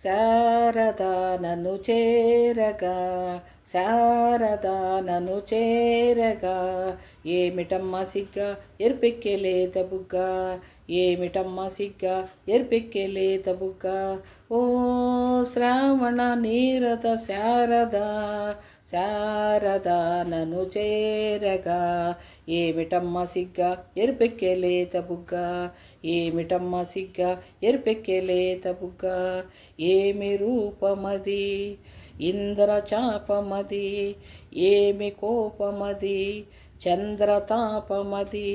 శారదా నన్ను చేరగా, శారదా నన్ను చేరగా, ఏమిటమ్మ సిగ్గా ఎర్పెక్కే లేత బుగ్గ, ఏమిటమ్మ సిగ్గా ఎర్పెక్కే లేత బుగ్గ. ఓ శ్రావణ నీరద శారదా, శారదా నన్ను చేరగా, ఏమిటమ్మ సిగ్గా ఎర్పెక్కే లేత బుగ్గ, ఏమిటమ్మ సిగ్గా ఎర్పెక్కే లేత బుగ్గ. ఏమి రూపమది ఇంద్రచాపమది, ఏమి కోపమది చంద్రతాపమది,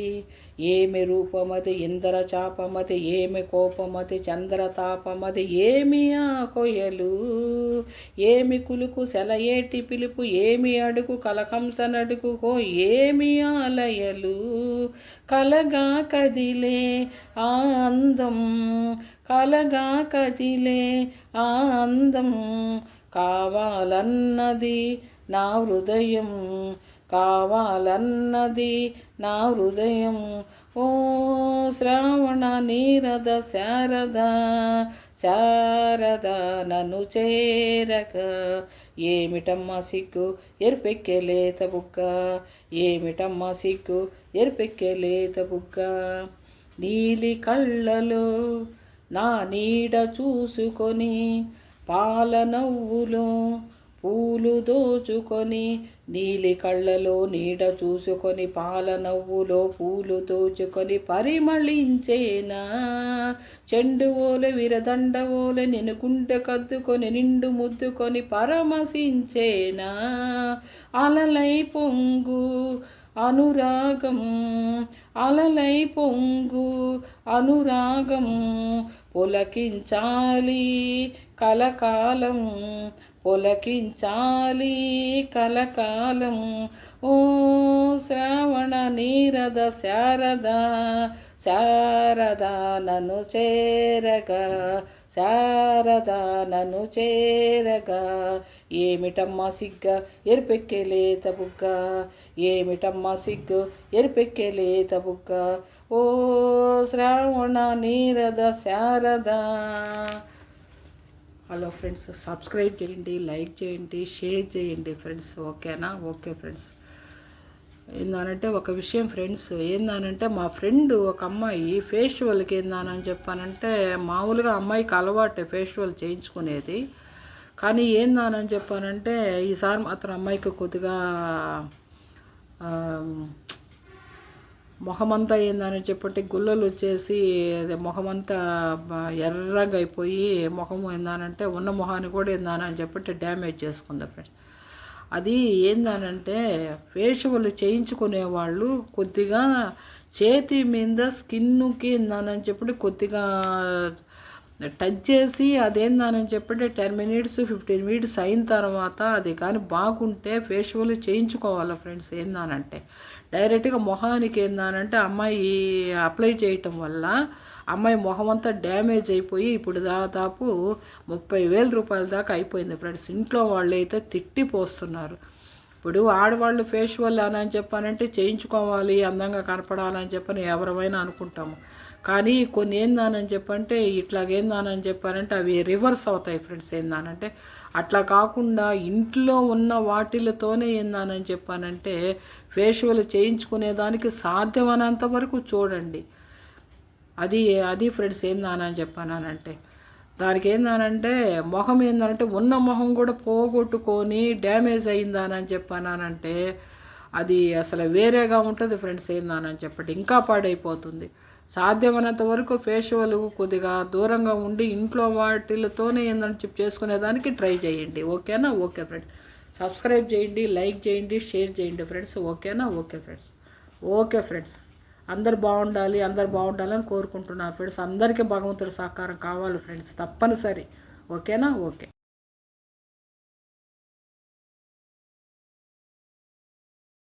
ఏమి రూపమది ఇంద్రచాపమది, ఏమి కోపమది చంద్రతాపమది, ఏమి ఆ కొయలు, ఏమి కులుకు సెలయేటి పిలుపు, ఏమి అడుగు కలకంస నడుగు, హో ఏమి ఆలయలు, కలగా కదిలే ఆ అందం, కలగా కదిలే ఆ అందం, కావాలన్నది నా హృదయం, కావాలన్నది నా హృదయం. ఓ శ్రావణ నీరద శారదా, శారదా నన్ను చేరగా, ఏమిటమ్మ సిగ్గు ఎర్పెక్కే లేత బుగ్గ, ఏమిటమ్మ సిగ్గు ఎర్పెక్కే లేత బుగ్గ. నీలి కళ్ళలో నా నీడ చూసుకొని, పాల నవ్వులో పూలు దోచుకొని, నీలి కళ్ళలో నీడ చూసుకొని, పాల నవ్వులో పూలు దోచుకొని, పరిమళించేనా చెండు ఓలె విరదండ ఓలె నిన్ను గుండె కద్దుకొని, నిండు ముద్దుకొని పరమశించేనా, అలలై పొంగు అనురాగం, అలలై పొంగు అనురాగం, పులకించాలి కలకాలం, పులకించాలి కలకాలం. ఓ శ్రావణ నీరద శారదా, శారదా నన్ను చేరగా, శారదా నన్ను చేరగా, ఏమిటమ్మ సిగ్గా ఎర్పెక్కే లేత బుగ్గ, ఏమిటమ్మ సిగ్గు ఎర్పెక్కే లేత బుగ్గ. ఓ శ్రావణ నీరద శారదా. హలో ఫ్రెండ్స్, సబ్స్క్రైబ్ చేయండి, లైక్ చేయండి, షేర్ చేయండి ఫ్రెండ్స్. ఓకేనా? Okay friends. ఏందనంటే ఒక విషయం ఫ్రెండ్స్, ఏందనంటే మా ఫ్రెండ్ ఒక అమ్మాయి ఫేషియల్కి ఏందానని చెప్పానంటే, మామూలుగా అమ్మాయికి అలవాటే ఫేషియల్ చేయించుకునేది. కానీ ఏందానని చెప్పానంటే ఈసారి మాత్రం అమ్మాయికి కొద్దిగా మొహమంతా ఏందని చెప్పంటే గుల్లలు వచ్చేసి మొహమంతా ఎర్రగా అయిపోయి, మొహం ఏందానంటే ఉన్న మొహాన్ని కూడా ఏందానని చెప్పంటే డ్యామేజ్ చేసుకుంది ఫ్రెండ్స్. అది ఏందనంటే ఫేషియల్ చేయించుకునే వాళ్ళు కొద్దిగా చేతి మీద స్కిన్కి ఏందానని చెప్పి కొద్దిగా టచ్ చేసి అదేందని చెప్పంటే 10 మినిట్స్ 15 మినిట్స్ అయిన తర్వాత అది కానీ బాగుంటే ఫేషియల్ చేయించుకోవాలి ఫ్రెండ్స్. ఏందానంటే డైరెక్ట్గా మొహానికి ఏందానంటే అమ్మాయి అప్లై చేయటం వల్ల అమ్మాయి మొహం అంతా డ్యామేజ్ అయిపోయి ఇప్పుడు దాదాపు 30,000 రూపాయల దాకా అయిపోయింది ఫ్రెండ్స్. ఇంట్లో వాళ్ళు అయితే తిట్టిపోస్తున్నారు. ఇప్పుడు ఆడవాళ్ళు ఫేషియల్ అని చెప్పానంటే చేయించుకోవాలి, అందంగా కనపడాలని చెప్పని ఎవరైనా అనుకుంటాము. కానీ కొన్ని ఏందానని చెప్పంటే ఇట్లాగేందానని చెప్పానంటే అవి రివర్స్ అవుతాయి ఫ్రెండ్స్. ఏందానంటే అట్లా కాకుండా ఇంట్లో ఉన్న వాటిలతోనే ఏందానని చెప్పానంటే ఫేషియల్ చేయించుకునేదానికి సాధ్యమైనంత వరకు చూడండి. అది అది ఫ్రెండ్స్ ఏందానని చెప్పానంటే దానికి ఏందానంటే మొహం ఏందనంటే ఉన్న మొహం కూడా పోగొట్టుకొని డ్యామేజ్ అయిందానని చెప్పానంటే అది అసలు వేరేగా ఉంటుంది ఫ్రెండ్స్. ఏందానని చెప్పండి ఇంకా పాడైపోతుంది. సాధ్యమైనంత వరకు ఫేషియల్ కొద్దిగా దూరంగా ఉండి ఇంట్లో వాటిలతోనే ఏందని చెప్పి చేసుకునేదానికి ట్రై చేయండి. ఓకేనా? Okay friends. సబ్స్క్రైబ్ చేయండి, లైక్ చేయండి, షేర్ చేయండి ఫ్రెండ్స్. ఓకేనా? Okay friends. Okay friends. అందరు బాగుండాలని కోరుకుంటున్నాను ఫ్రెండ్స్. అందరికీ భగవంతుడి సహకారం కావాలి ఫ్రెండ్స్, తప్పనిసరి. ఓకేనా? ఓకే.